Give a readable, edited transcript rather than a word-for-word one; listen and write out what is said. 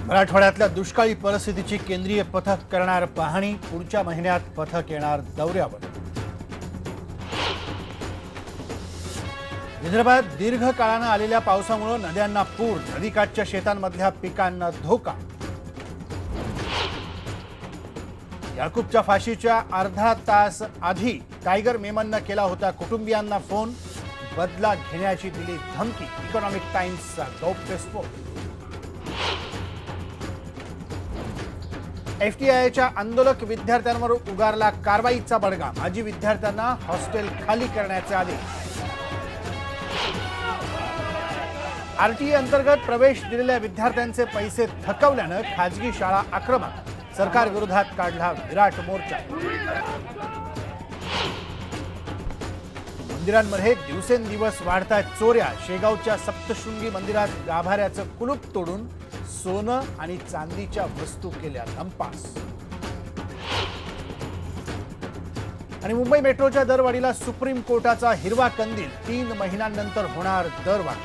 मराठवाड्यातल्या दुष्काळी परिस्थितीची केंद्रीय पथक करणार पाहणी। पुढच्या महिन्यात पथक येणार दौऱ्यावर। विदर्भात दीर्घकाळाने आलेल्या पावसामुळे नद्यांना पूर, नदीकाठच्या शेतांमधल्या पिकांना धोका। याकूबच्या फाशीच्या अर्धा तास आधी टायगर मेमनने केला होता कुटुंबियांना फोन, बदला घेण्याची दिली धमकी। इकॉनॉमिक टाइम्सचा गौप्यस्फोट। एफटीआयच्या आंदोलक विद्यार्थ्यांवर उगारला कारवाईचा बडगा। माजी विद्यार्थ्यांना हॉस्टेल खाली करण्याचे आदेश। आरटीई अंतर्गत प्रवेश दिलेल्या विद्यार्थ्यांचे पैसे थकवल्याने खाजगी शाळा आक्रमक। सरकार विरोधात काढला विराट मोर्चा। मंदिरांमध्ये दिवसेंदिवस वाढतायत चोऱ्या। शेगावच्या सप्तशृंगी मंदिरात गाभाऱ्याचं कुलूप तोडून सोनं आणि चांदीच्या वस्तू केल्या लंपास। आणि मुंबई मेट्रोच्या दरवाढीला सुप्रीम कोर्टाचा हिरवा कंदील। 3 महिन्यांनंतर होणार दरवाढ।